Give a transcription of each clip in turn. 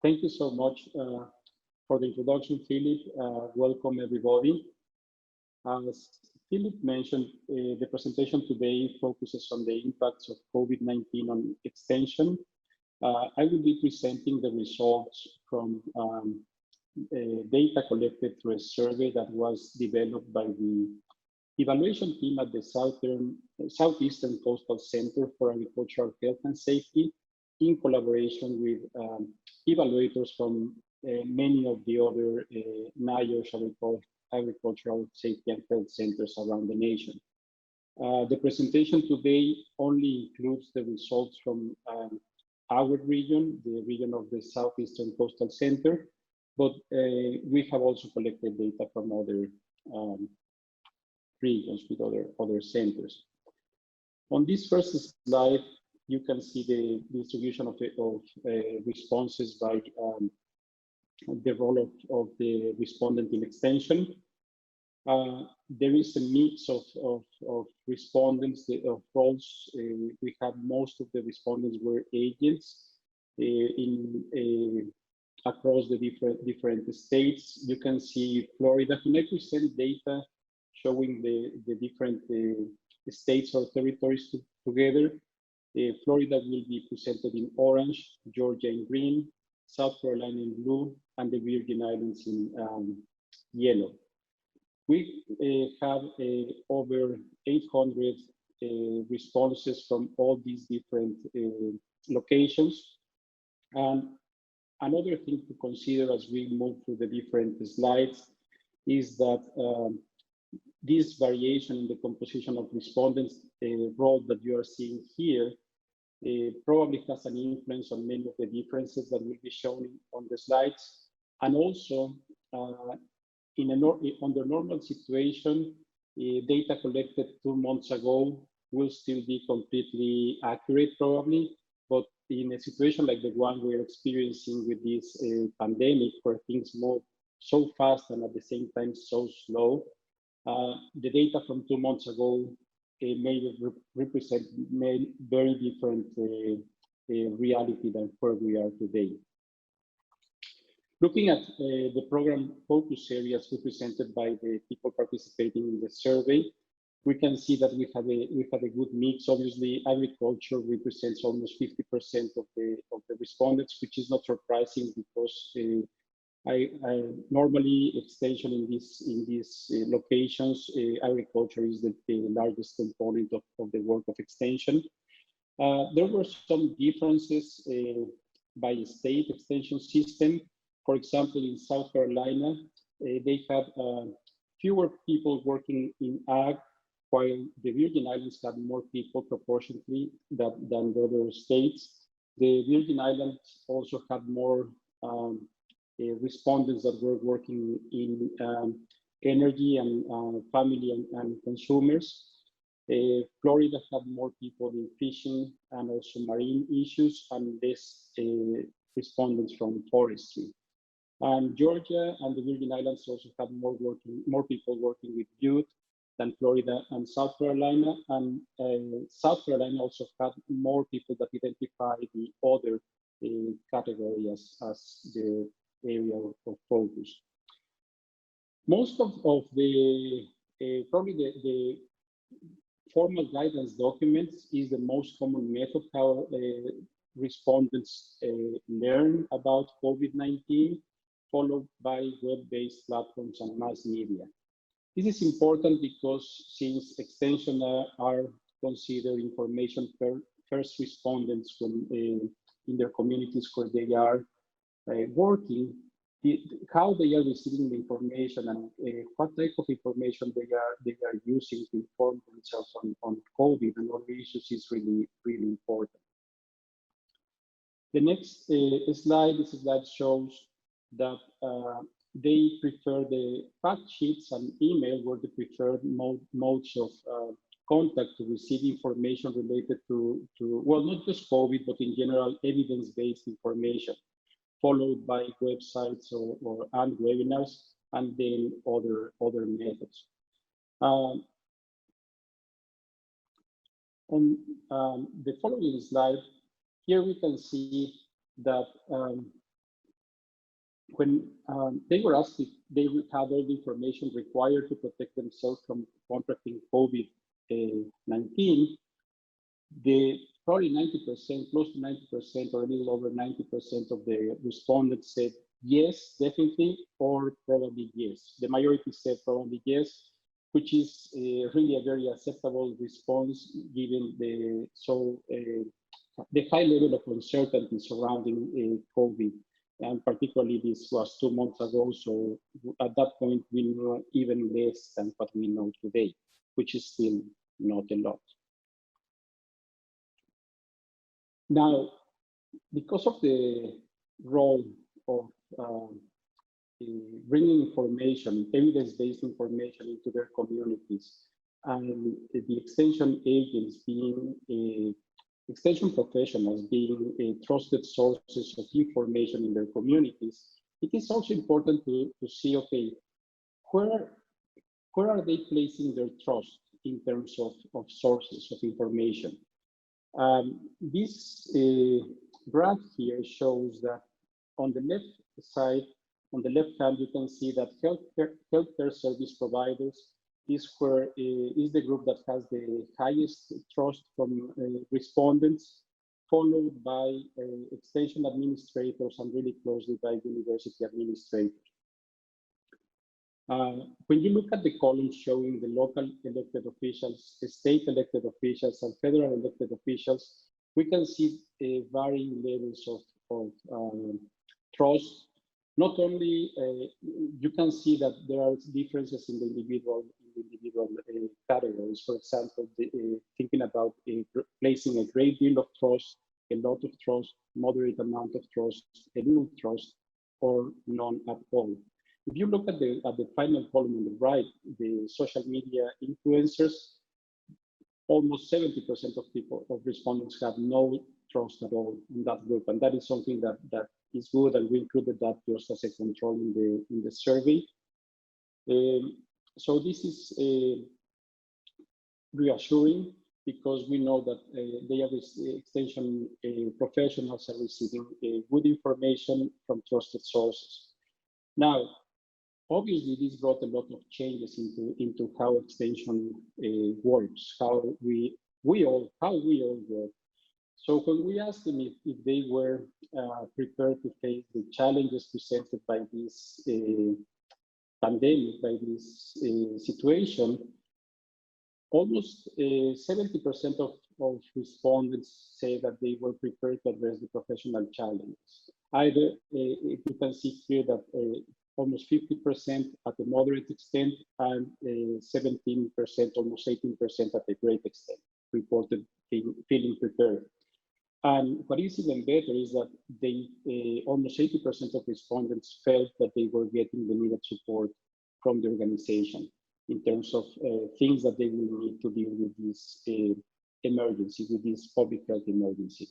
Thank you so much for the introduction, Philip. Welcome, everybody. As Philip mentioned, the presentation today focuses on the impacts of COVID-19 on extension. I will be presenting the results from data collected through a survey that was developed by the evaluation team at the Southeastern Coastal Center for Agricultural Health and Safety in collaboration with evaluators from many of the other NIOSH agricultural safety and health centers around the nation. The presentation today only includes the results from our region, the region of the Southeastern Coastal Center, but we have also collected data from other regions with other centers. On this first slide, you can see the distribution of responses by the role of the respondent in extension. There is a mix of respondents, of roles. We have most of the respondents were agents across the different states. You can see Florida. When I present data showing the different states or territories together, Florida will be presented in orange, Georgia in green, South Carolina in blue, and the Virgin Islands in yellow. We have over 800 responses from all these different locations. And another thing to consider as we move through the different slides is that this variation in the composition of respondents role that you are seeing here probably has an influence on many of the differences that will be shown on the slides. And also, under normal situation, data collected 2 months ago will still be completely accurate probably, but in a situation like the one we're experiencing with this pandemic, where things move so fast and at the same time so slow, the data from 2 months ago may represent very different reality than where we are today. Looking at the program focus areas represented by the people participating in the survey, we can see that we have a good mix. Obviously, agriculture represents almost 50% of the respondents, which is not surprising because normally extension in these locations, agriculture is the largest component of the work of extension. There were some differences by state extension system. For example, in South Carolina, they have fewer people working in ag, while the Virgin Islands had more people proportionately than the other states. The Virgin Islands also had more respondents that were working in energy and family and consumers. Florida had more people in fishing and also marine issues, and less respondents from forestry. And Georgia and the Virgin Islands also had more people working with youth than Florida and South Carolina. And South Carolina also had more people that identify the other category as the area of focus. Most of the probably the formal guidance documents is the most common method how respondents learn about COVID-19, followed by web-based platforms and mass media. This is important because since extension are considered information first respondents when in their communities where they are working, how they are receiving the information and what type of information they are using to inform themselves on COVID and all the issues is really important. The next slide, this slide shows that they prefer the fact sheets and email were the preferred modes of contact to receive information related to well, not just COVID, but in general evidence-based information, followed by websites and webinars, and then other methods. On the following slide, here we can see that when they were asked if they would have all the information required to protect themselves from contracting COVID-19, the probably 90%, close to 90%, or a little over 90% of the respondents said yes, definitely, or probably yes. The majority said probably yes, which is really a very acceptable response given the high level of uncertainty surrounding COVID. And particularly this was 2 months ago, so at that point we knew even less than what we know today, which is still not a lot. Now, because of the role of bringing information, evidence-based information into their communities, and the extension agents being extension professionals being trusted sources of information in their communities, it is also important to see, okay, where are they placing their trust in terms of sources of information? This graph here shows that on the left side, on the left hand, you can see that healthcare service providers is the group that has the highest trust from respondents, followed by extension administrators and really closely by university administrators. When you look at the columns showing the local elected officials, the state elected officials, and federal elected officials, we can see varying levels of trust. Not only, you can see that there are differences in the individual categories. For example, thinking about placing a great deal of trust, a lot of trust, moderate amount of trust, a little trust, or none at all. If you look at the final column on the right, the social media influencers, almost 70% of respondents have no trust at all in that group, and that is something that is good, and we included that just as a control in the survey. So this is reassuring because we know that extension professionals are receiving good information from trusted sources. Now, obviously, this brought a lot of changes into how extension works, how we all work. So when we asked them if they were prepared to face the challenges presented by this pandemic, by this situation, almost 70% of respondents say that they were prepared to address the professional challenges. Either, you can see here that almost 50% at a moderate extent, and 17%, almost 18% at a great extent, reported feeling prepared. And what is even better is that almost 80% of respondents felt that they were getting the needed support from the organization in terms of things that they will need to deal with this emergency, with this public health emergency.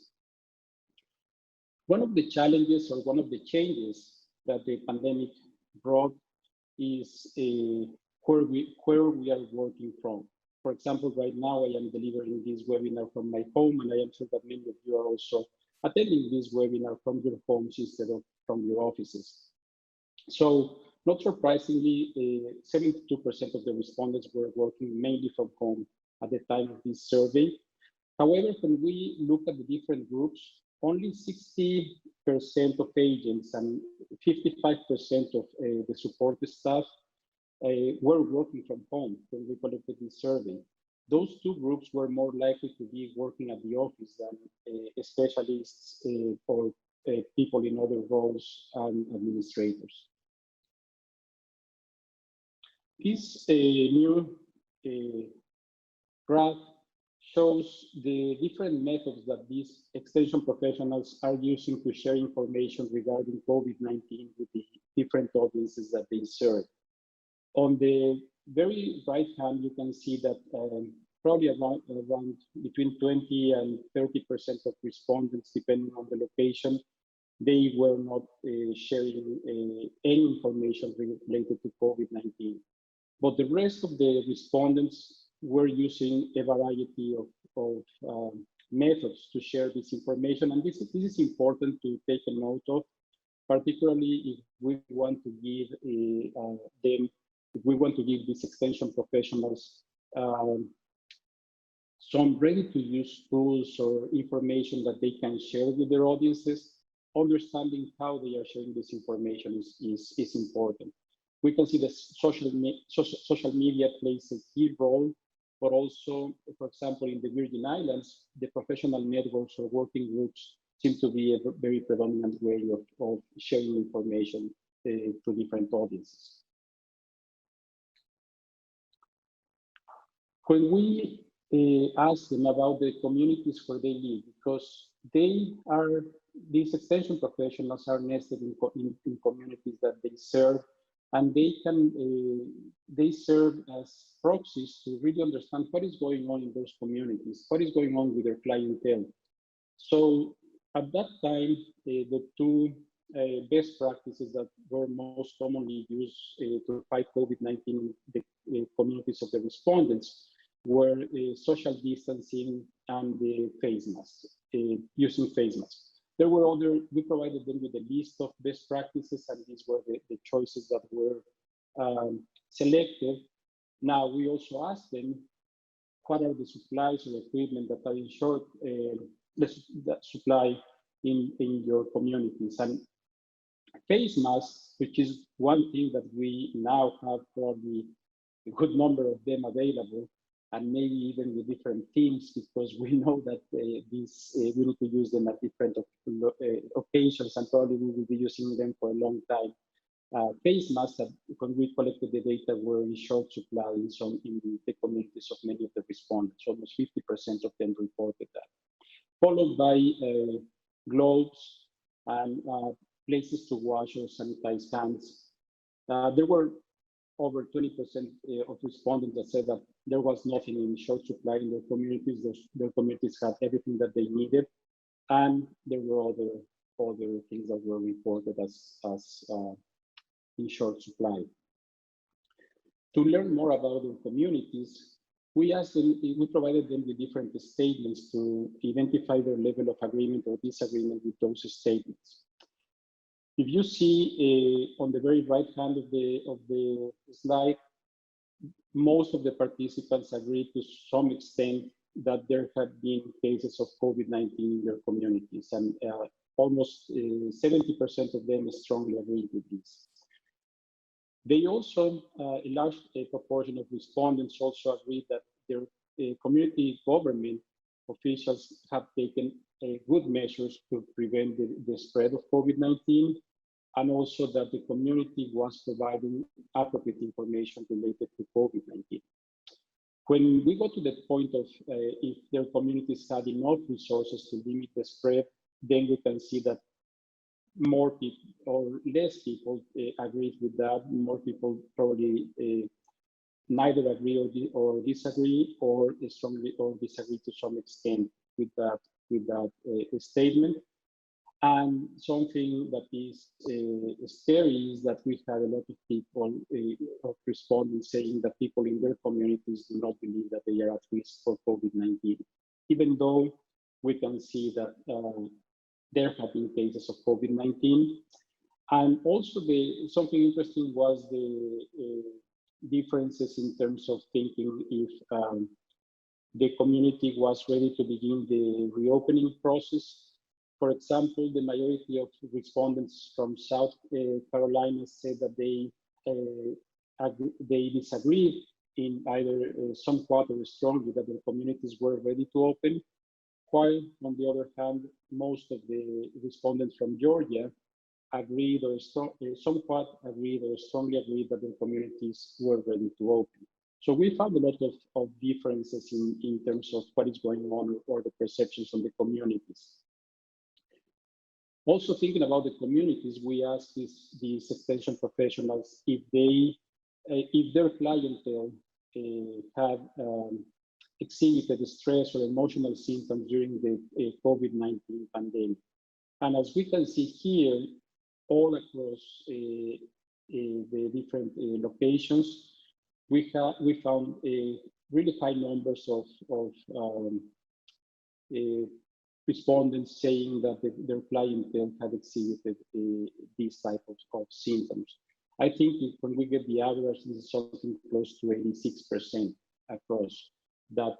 One of the challenges, or one of the changes that the pandemic brought is where we are working from. For example, right now I am delivering this webinar from my home, and I am sure that many of you are also attending this webinar from your homes instead of from your offices. So, not surprisingly, 72% of the respondents were working mainly from home at the time of this survey. However, when we look at the different groups, only 60% of agents and 55% of the support staff were working from home when we collected this survey. Those two groups were more likely to be working at the office than specialists or people in other roles and administrators. This new graph shows the different methods that these extension professionals are using to share information regarding COVID-19 with the different audiences that they serve. On the very right hand, you can see that probably around between 20 and 30% of respondents, depending on the location, they were not sharing any information related to COVID-19. But the rest of the respondents were using a variety of methods to share this information. And this is important to take a note of, particularly if we want to give them, if we want to give these extension professionals some ready-to-use tools or information that they can share with their audiences. Understanding how they are sharing this information is important. We can see that social media plays a key role, but also, for example, in the Virgin Islands, the professional networks or working groups seem to be a very predominant way of sharing information to different audiences. When we ask them about the communities where they live, because these extension professionals are nested in communities that they serve, and they serve as proxies to really understand what is going on in those communities, what is going on with their clientele. So at that time, the two best practices that were most commonly used to fight COVID-19 in the communities of the respondents were social distancing and the face masks, using face masks. There were we provided them with a list of best practices, and these were the choices that were selected. Now, we also asked them, what are the supplies or equipment that are in short supply in your communities? And face masks, which is one thing that we now have probably a good number of them available, and maybe even with different teams, because we know that we need to use them at different occasions, and probably we will be using them for a long time. Face masks that, when we collected the data, were in short supply in the communities of many of the respondents. Almost 50% of them reported that. Followed by gloves and places to wash or sanitize hands. There were over 20% of respondents that said that there was nothing in short supply in their communities. Their communities had everything that they needed, and there were other things that were reported as in short supply. To learn more about their communities, we provided them with different statements to identify their level of agreement or disagreement with those statements. If you see on the very right hand of the slide, most of the participants agreed to some extent that there have been cases of COVID-19 in their communities, and almost 70% of them strongly agreed with this. They also, a large proportion of respondents also agreed that their community government officials have taken good measures to prevent the spread of COVID-19, and also that the community was providing appropriate information related to COVID-19. When we go to the point of if their communities had enough resources to limit the spread, then we can see that more people or less people agreed with that. More people probably neither agree or disagree, or strongly or disagree to some extent with that statement. And something that is scary is that we have a lot of people responding, saying that people in their communities do not believe that they are at risk for COVID-19, even though we can see that there have been cases of COVID-19. And also something interesting was the differences in terms of thinking if the community was ready to begin the reopening process. For example, the majority of respondents from South Carolina said that they disagreed in either somewhat or strongly that their communities were ready to open, while on the other hand, most of the respondents from Georgia agreed or somewhat agreed or strongly agreed that their communities were ready to open. So we found a lot of differences in terms of what is going on or the perceptions on the communities. Also thinking about the communities, we asked these extension professionals if their clientele had exhibited stress or emotional symptoms during the COVID-19 pandemic. And as we can see here, all across the different locations, we found really high numbers of respondents saying that their clientele had exhibited these type of symptoms. I think when we get the average, this is something close to 86% across, that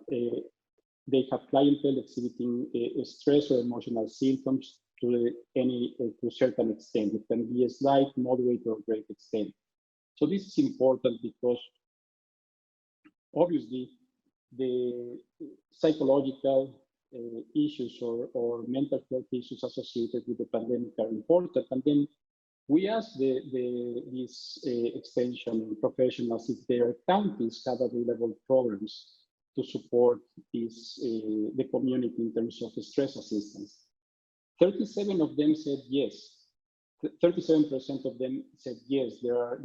they have clientele exhibiting stress or emotional symptoms to a certain extent. It can be a slight, moderate, or great extent. So this is important because obviously the psychological issues or mental health issues associated with the pandemic are important. And then we asked this extension professionals if their counties have available programs to support the community in terms of stress assistance. 37 of them said yes. 37% of them said yes, there are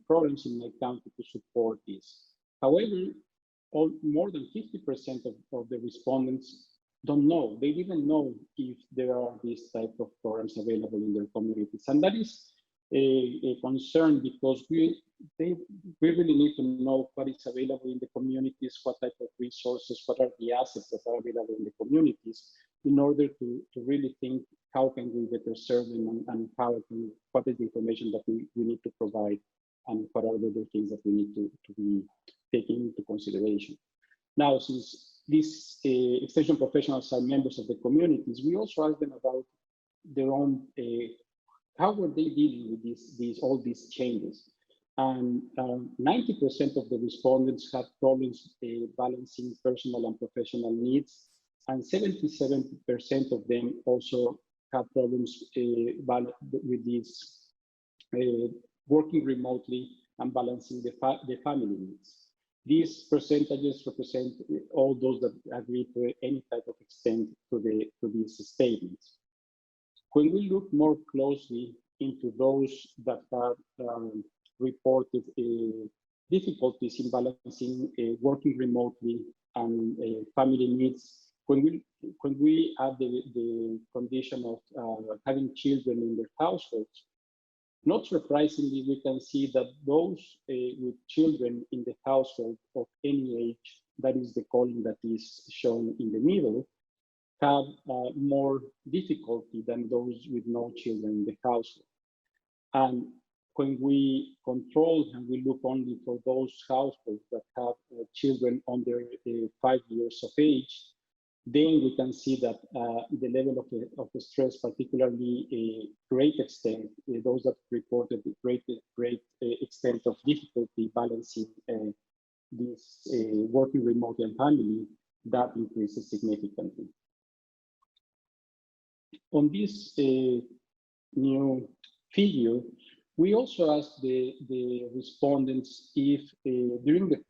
programs in my county to support this. However, more than 50% of the respondents don't know. They didn't know if there are these type of programs available in their communities. And that is a concern because we really need to know what is available in the communities, what type of resources, what are the assets that are available in the communities in order to really think how can we better serve them and what is the information that we need to provide and what are the other things that we need to be taking into consideration. Now, since these extension professionals are members of the communities, we also ask them about their own, how were they dealing with all these changes? And 90% of the respondents had problems balancing personal and professional needs, and 77% of them also had problems with this working remotely and balancing the family needs. These percentages represent all those that agree to any type of extent to these statements. When we look more closely into those that have reported difficulties in balancing working remotely and family needs, when we add the condition of having children in their households, not surprisingly, we can see that those with children in the household of any age, that is the column that is shown in the middle, have more difficulty than those with no children in the household. And when we control and we look only for those households that have children under 5 years of age, then we can see that the level of stress, particularly a great extent, those that reported a great extent of difficulty balancing this working remote and family, that increases significantly. On this new figure, we also asked the respondents if during the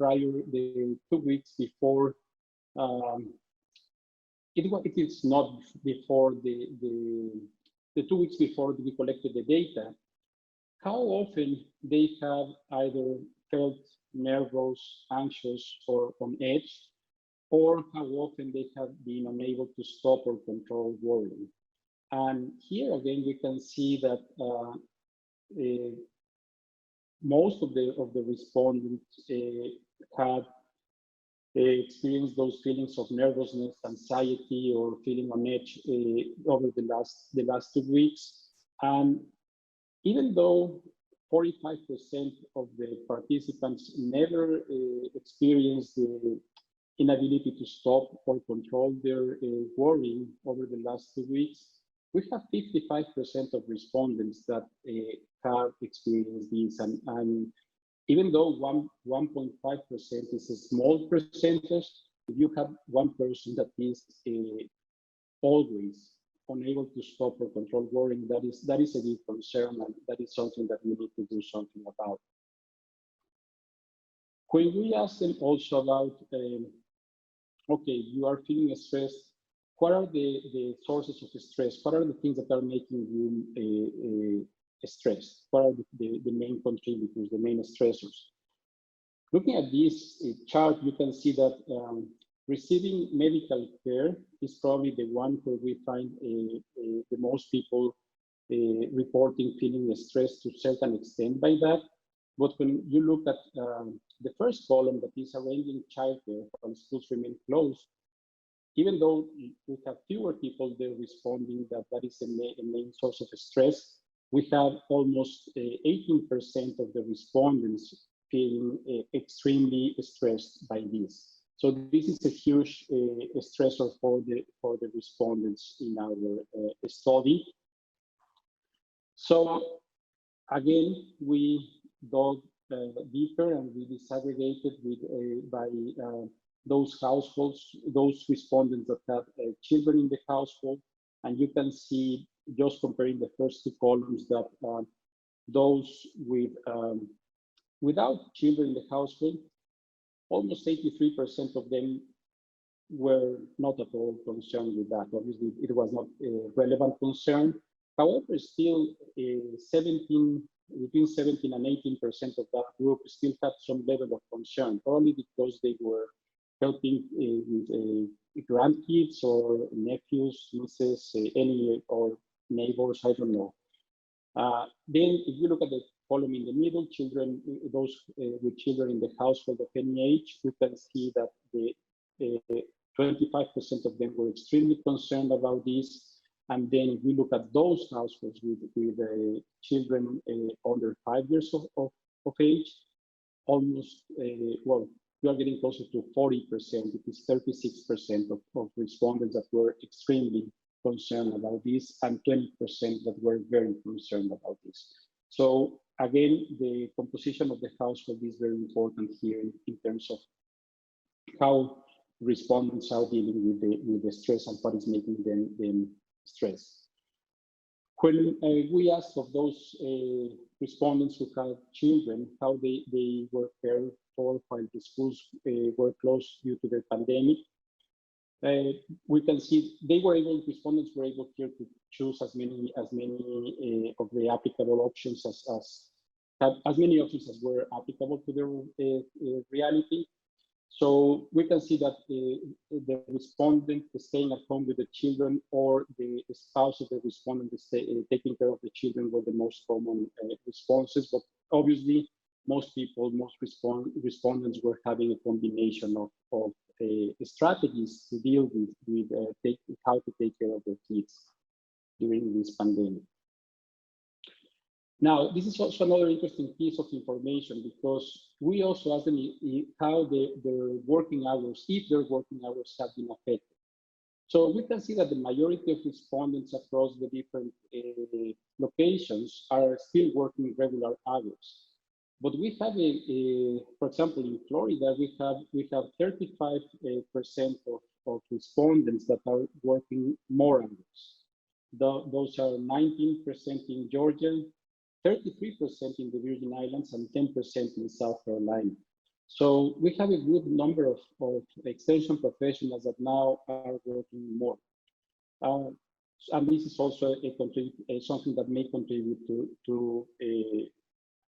2 weeks before, it is not before the 2 weeks before we collected the data, how often they have either felt nervous, anxious, or on edge, or how often they have been unable to stop or control worrying. And here again, we can see that most of the respondents had experienced those feelings of nervousness, anxiety, or feeling on edge over the last 2 weeks. And even though 45% of the participants never experienced the inability to stop or control their worrying over the last 2 weeks, we have 55% of respondents that have experienced this. And even though 1.5% is a small percentage, if you have one person that is always unable to stop or control worrying, that is a big concern, and that is something that we need to do something about. When we ask them also about, okay, you are feeling stressed, what are the sources of stress? What are the things that are making you stressed? What are the main contributors, the main stressors? Looking at this chart, you can see that receiving medical care is probably the one where we find the most people reporting feeling stressed to a certain extent by that. But when you look at the first column that is arranging childcare while schools remain closed, even though we have fewer people there responding, that is a main source of stress, we have almost 18% of the respondents feeling extremely stressed by this. So this is a huge stressor for the respondents in our study. So again, we dug deeper and we disaggregated by those households, those respondents that have children in the household, and you can see, just comparing the first two columns, that those without children in the household, almost 83% of them were not at all concerned with that. Obviously, it was not a relevant concern. However, still between 17 and 18% of that group still had some level of concern, probably because they were helping with grandkids or nephews, nieces, any or neighbors, I don't know. Then if you look at the column in the middle, children, those with children in the household of any age, we can see that the 25% of them were extremely concerned about this. And then if we look at those households with children under 5 years of age, almost, well, we are getting closer to 40%. It is 36% of respondents that were extremely concerned about this, and 20% that were very concerned about this. So again, the composition of the household is very important here in terms of how respondents are dealing with the stress and what is making them stress. When we asked of those respondents who had children, how they were cared for while the schools were closed due to the pandemic, we can see respondents were able here to choose as many of the applicable options as many options as were applicable to their reality. So we can see that the respondent staying at home with the children or the spouse of the respondent taking care of the children were the most common responses. But obviously, most respondents were having a combination of strategies to deal with how to take care of their kids during this pandemic. Now, this is also another interesting piece of information, because we also asked them how their working hours, if their working hours have been affected. So we can see that the majority of respondents across the different locations are still working regular hours. But we have for example, in Florida, we have 35% of respondents that are working more hours. Those are 19% in Georgia, 33% in the Virgin Islands, and 10% in South Carolina. So we have a good number of extension professionals that now are working more. And this is also something that may contribute to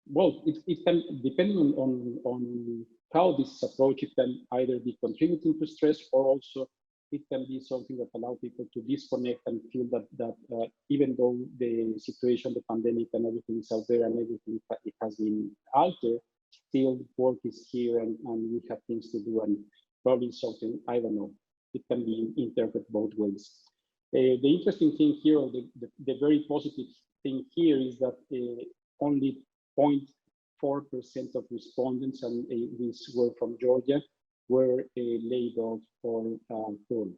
well, it can, depending on how this is approached, it can either be contributing to stress, or also it can be something that allows people to disconnect and feel that even though the situation, the pandemic and everything is out there and everything it has been altered, still work is here and we have things to do, and probably something, I don't know, it can be interpreted both ways. The interesting thing here, or the very positive thing here, is that only 0.4% of respondents, and these were from Georgia, were laid off or furloughed.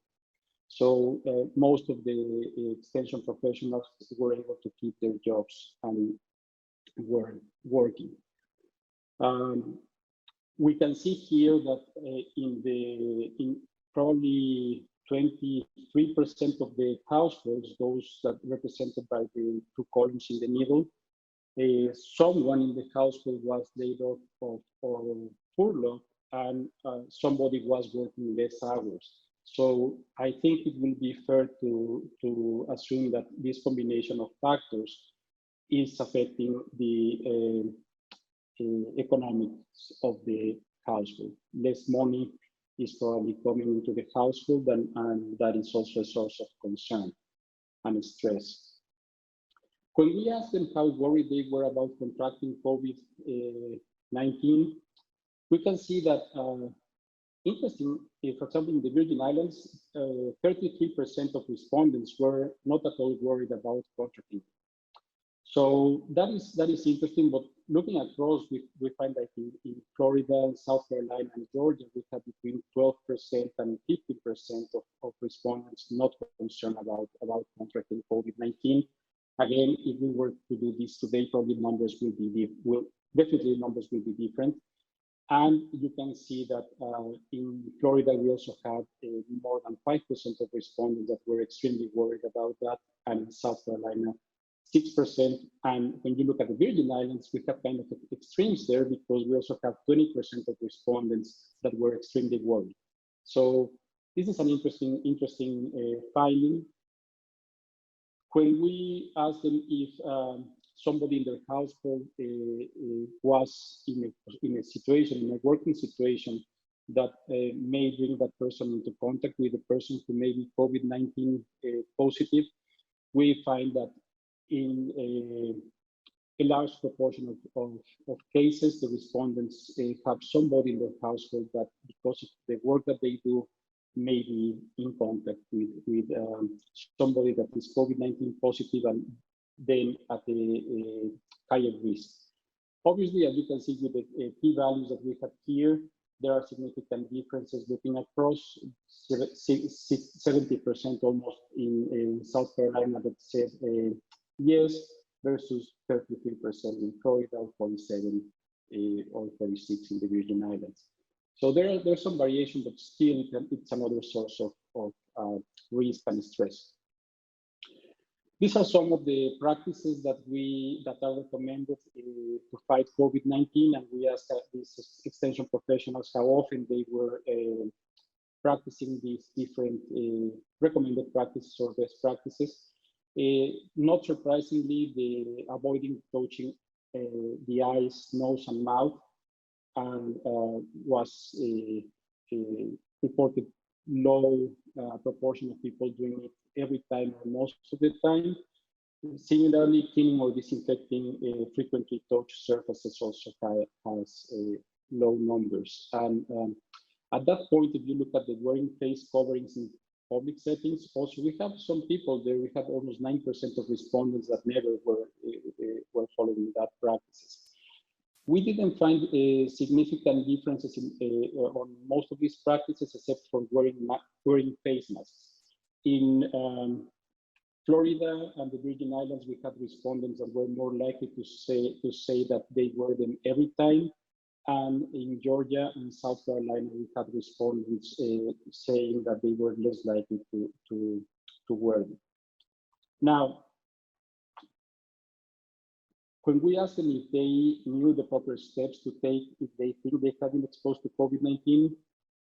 So most of the extension professionals were able to keep their jobs and were working. We can see here that in probably 23% of the households, those that represented by the two columns in the middle, someone in the household was laid off or furloughed, and somebody was working less hours. So I think it will be fair to assume that this combination of factors is affecting the economics of the household. Less money is probably coming into the household, and that is also a source of concern and stress. When we asked them how worried they were about contracting COVID-19, we can see that interesting, for example, in the Virgin Islands, 33% of respondents were not at all worried about contracting. So that is interesting, but looking across, we find that in Florida, South Carolina, and Georgia, we have between 12% and 15% of respondents not concerned about contracting COVID-19. Again, if we were to do this today, probably numbers definitely numbers will be different. And you can see that in Florida, we also had more than 5% of respondents that were extremely worried about that, and in South Carolina, 6%. And when you look at the Virgin Islands, we have kind of extremes there because we also have 20% of respondents that were extremely worried. So this is an interesting finding. When we asked them if somebody in their household was in a situation, in a working situation, that may bring that person into contact with a person who may be COVID-19 positive, we find that in a large proportion of cases, the respondents have somebody in their household that, because of the work that they do, may be in contact with somebody that is COVID-19 positive and then at a higher risk. Obviously, as you can see with the p-values that we have here, there are significant differences looking across. 70% almost in South Carolina that said yes, versus 33% in Florida, or 47 or 46 in the Virgin Islands. So there's some variation, but still it's another source of risk and stress. These are some of the practices that are recommended to fight COVID-19, and we asked these extension professionals how often they were practicing these different recommended practices or best practices. Not surprisingly, the avoiding touching the eyes, nose, and mouth, and was reported low proportion of people doing it every time or most of the time. Similarly, cleaning or disinfecting frequently touched surfaces also has low numbers. And at that point, if you look at the wearing face coverings in public settings, also we have some people there. We have almost 9% of respondents that never were following that practices. We didn't find significant differences on most of these practices, except for wearing face masks. In Florida and the Virgin Islands, we had respondents that were more likely to say that they wear them every time. And in Georgia and South Carolina, we had respondents saying that they were less likely to wear them. Now, when we asked them if they knew the proper steps to take if they think they have been exposed to COVID-19,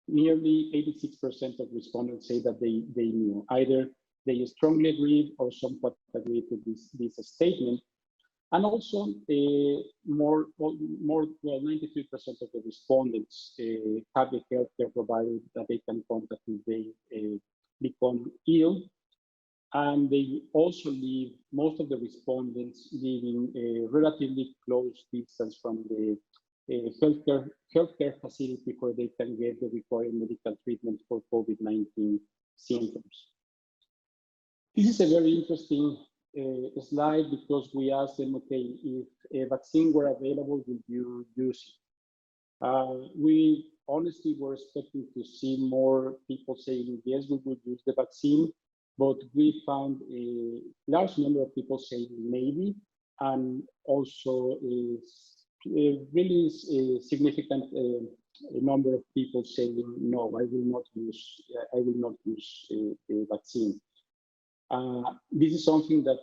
nearly 86% of respondents say that they knew. Either they strongly agreed or somewhat agreed to this statement. And also, well, 93% of the respondents have a healthcare provider that they can contact if they become ill. And they also live, most of the respondents live in a relatively close distance from the healthcare facility where they can get the required medical treatment for COVID-19 symptoms. This is a very interesting slide because we asked them, okay, if a vaccine were available, would you use it? We honestly were expecting to see more people saying, yes, we would use the vaccine, but we found a large number of people saying maybe, and also a really significant number of people saying, no, I will not use a vaccine. This is something that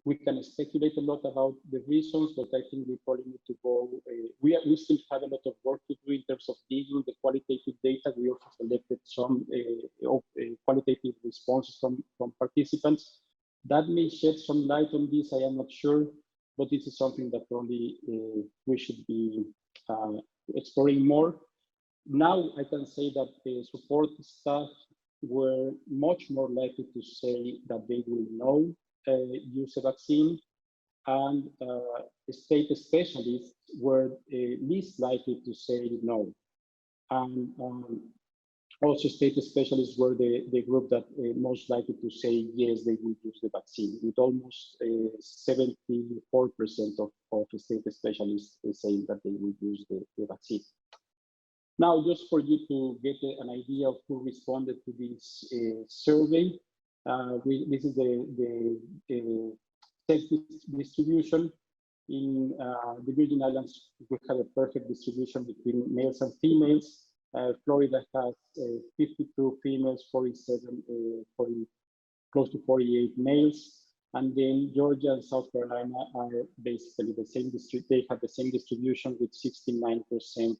we can speculate a lot about the reasons, but I think we probably need to go. We still have a lot of work to do in terms of digging the qualitative data. We also selected some qualitative responses from participants. That may shed some light on this, I am not sure, but this is something that probably we should be exploring more. Now I can say that the support staff were much more likely to say that they will know use a vaccine, and state specialists were least likely to say no. And Also, state specialists were the group that most likely to say yes, they will use the vaccine, with almost 74% of state specialists saying that they will use the vaccine. Now, just for you to get an idea of who responded to this survey, this is the sex distribution. In the Virgin Islands, we have a perfect distribution between males and females. Florida has 52 females, 47, 40, close to 48 males. And then Georgia and South Carolina are basically the same district. They have the same distribution with 69%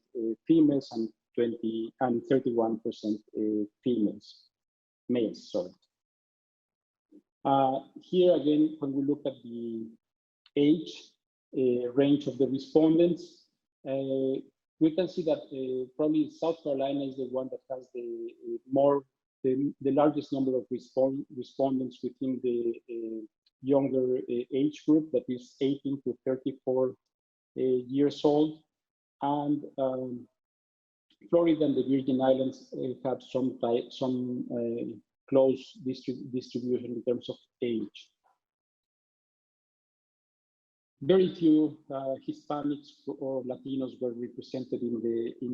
females and 31% females, males, sorry. Here again, when we look at the age range of the respondents, we can see that probably South Carolina is the one that has the largest number of respondents within the younger age group, that is 18 to 34 years old. And Florida and the Virgin Islands have some close distribution in terms of age. Very few Hispanics or Latinos were represented in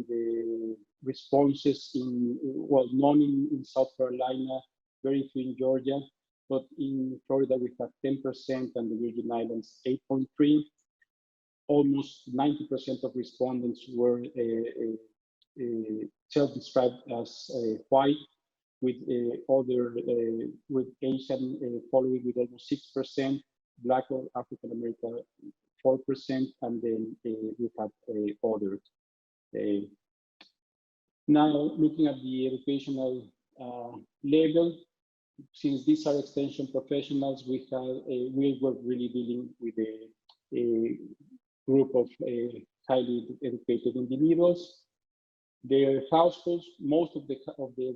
the responses. None in South Carolina, very few in Georgia, but in Florida we have 10% and the Virgin Islands 8.3%. Almost 90% of respondents were self-described as white, with with Asian following with almost 6%, Black or African American 4%, and then we have other. Now, looking at the educational level, since these are extension professionals, we were really dealing with a group of highly educated individuals. Their households, most of the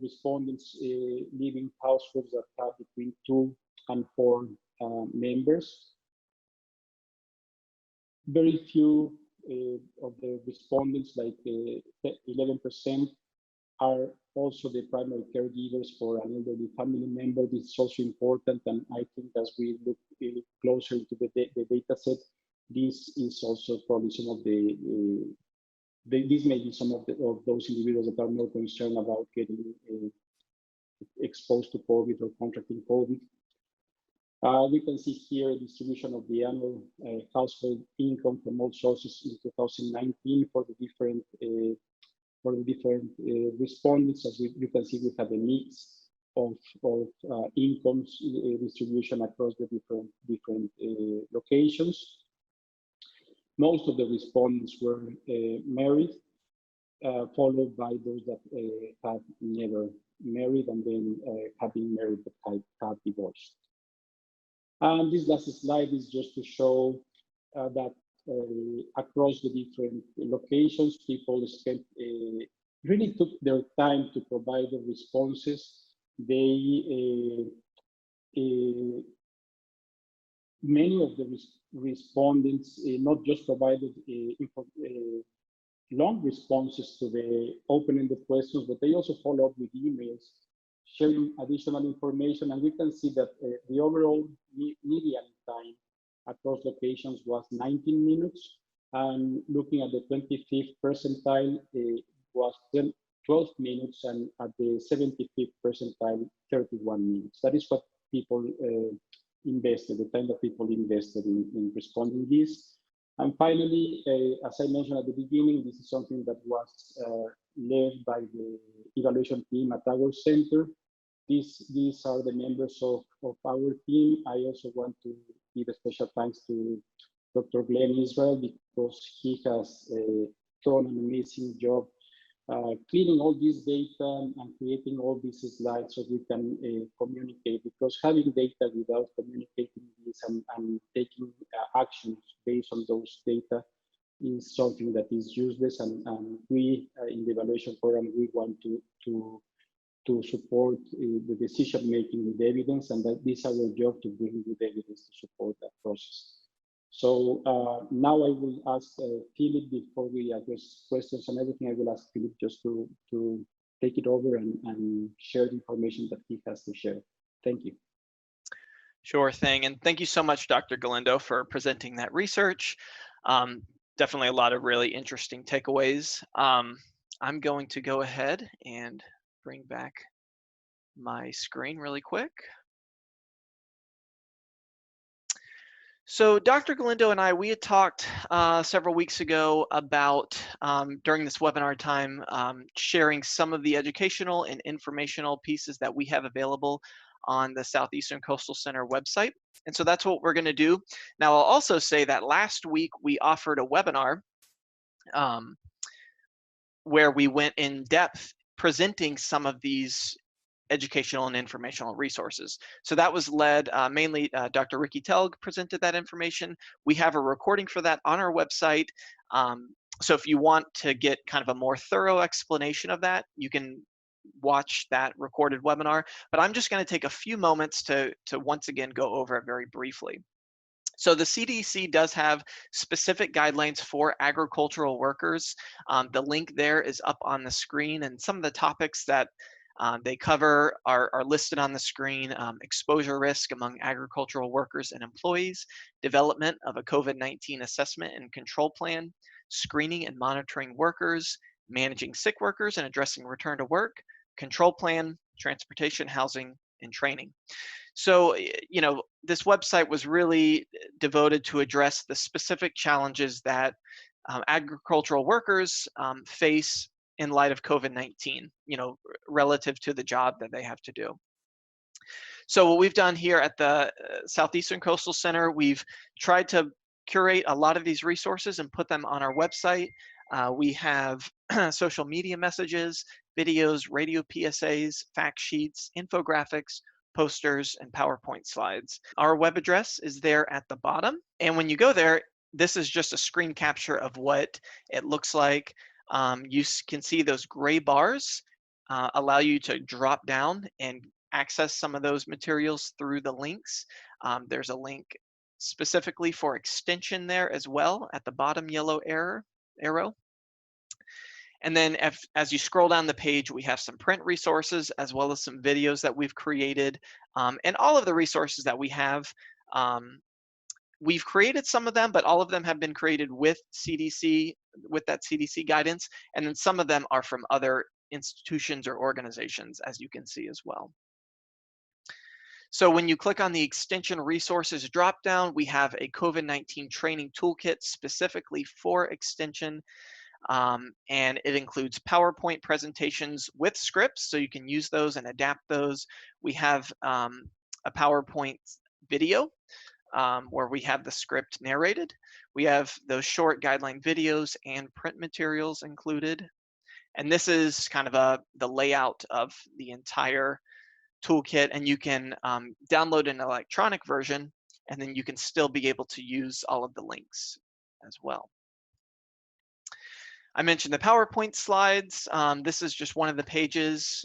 respondents live in households that have between 2 and 4 members. Very few of the respondents, like 11%, are also the primary caregivers for an elderly family member. This is also important, and I think as we look closer into the data set, this is also probably some of these may be some of those individuals that are more concerned about getting exposed to COVID or contracting COVID. We can see here a distribution of the annual household income from all sources in 2019 for the different respondents. As you can see, we have a mix of incomes distribution across the different locations. Most of the respondents were married, followed by those that have never married, and then have been married but have divorced. And this last slide is just to show that across the different locations, people really took their time to provide the responses. Many of the respondents not just provided long responses to the open-ended questions, but they also followed up with emails, sharing additional information. And we can see that the overall median time across locations was 19 minutes. And looking at the 25th percentile, it was 12 minutes, and at the 75th percentile, 31 minutes. That is what people invested, the time that people invested in responding this. And finally, as I mentioned at the beginning, this is something that was led by the evaluation team at our center. These are the members of our team. I also want to give a special thanks to Dr. Glenn Israel, because he has done an amazing job cleaning all this data and creating all these slides so we can communicate, because having data without communicating this and taking actions based on those data is something that is useless. And we in the evaluation program, we want to support the decision making with evidence, and that this is our job to bring good evidence to support that process. So now I will ask Philip, before we address questions and everything, I will ask Philip just to take it over and share the information that he has to share. Thank you. Sure thing. And thank you so much, Dr. Galindo, for presenting that research. Definitely a lot of really interesting takeaways. I'm going to go ahead and bring back my screen really quick. So Dr. Galindo and I, we had talked several weeks ago about, during this webinar time, sharing some of the educational and informational pieces that we have available on the Southeastern Coastal Center website. And so that's what we're going to do. Now, I'll also say that last week we offered a webinar where we went in depth presenting some of these educational and informational resources. So that was led mainly, Dr. Ricky Telg presented that information. We have a recording for that on our website. So if you want to get kind of a more thorough explanation of that, you can watch that recorded webinar. But I'm just going to take a few moments to once again go over it very briefly. So the CDC does have specific guidelines for agricultural workers. The link there is up on the screen, and some of the topics that they cover are listed on the screen: exposure risk among agricultural workers and employees, development of a COVID-19 assessment and control plan, screening and monitoring workers, managing sick workers and addressing return to work, control plan, transportation, housing, and training. So, you know, this website was really devoted to address the specific challenges that agricultural workers face in light of COVID-19, you know, relative to the job that they have to do. So what we've done here at the Southeastern Coastal Center, we've tried to curate a lot of these resources and put them on our website. We have social media messages, videos, radio PSAs, fact sheets, infographics, posters, and PowerPoint slides. Our web address is there at the bottom. And when you go there, this is just a screen capture of what it looks like. You can see those gray bars allow you to drop down and access some of those materials through the links. There's a link specifically for extension there as well at the bottom yellow arrow. And then as you scroll down the page, we have some print resources as well as some videos that we've created. And all of the resources that we have, we've created some of them, but all of them have been created with CDC, with that CDC guidance. And then some of them are from other institutions or organizations, as you can see as well. So when you click on the extension resources dropdown, we have a COVID-19 training toolkit specifically for extension. And it includes PowerPoint presentations with scripts, so you can use those and adapt those. We have a PowerPoint video where we have the script narrated. We have those short guideline videos and print materials included. And this is kind of the layout of the entire toolkit, and you can download an electronic version, and then you can still be able to use all of the links as well. I mentioned the PowerPoint slides. This is just one of the pages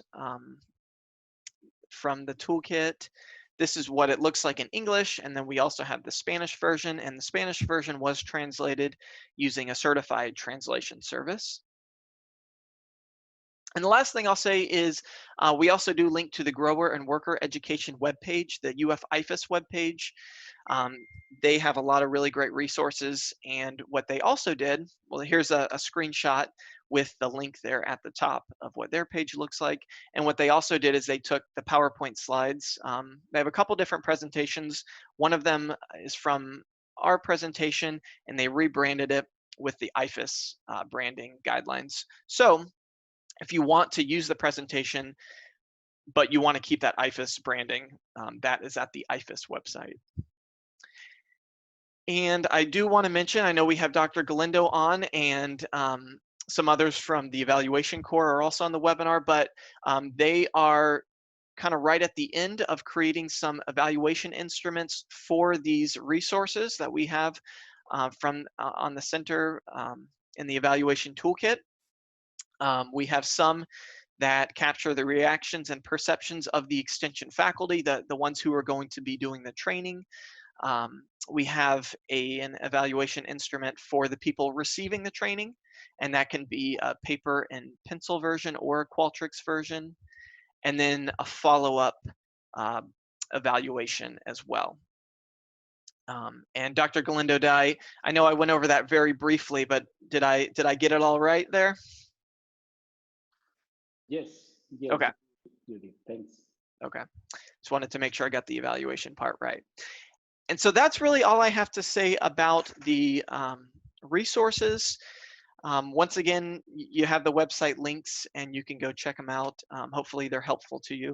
from the toolkit. This is what it looks like in English, and then we also have the Spanish version, and the Spanish version was translated using a certified translation service. And the last thing I'll say is we also do link to the Grower and Worker Education webpage, the UF-IFAS webpage. They have a lot of really great resources, and what they also did, well, here's a screenshot with the link there at the top of what their page looks like. And what they also did is they took the PowerPoint slides. They have a couple different presentations. One of them is from our presentation, and they rebranded it with the IFAS branding guidelines. So if you want to use the presentation, but you want to keep that IFAS branding, that is at the IFAS website. And I do want to mention, I know we have Dr. Galindo on, and some others from the Evaluation Corps are also on the webinar, but they are kind of right at the end of creating some evaluation instruments for these resources that we have from on the center in the evaluation toolkit. We have some that capture the reactions and perceptions of the extension faculty, the ones who are going to be doing the training. We have an evaluation instrument for the people receiving the training, and that can be a paper and pencil version or a Qualtrics version, and then a follow-up evaluation as well. And Dr. Galindo, I know I went over that very briefly, but did I get it all right there? Yes. Yes. Okay. You did. Thanks. Okay. Just wanted to make sure I got the evaluation part right. And so that's really all I have to say about the resources. Once again, you have the website links and you can go check them out. Hopefully they're helpful to you.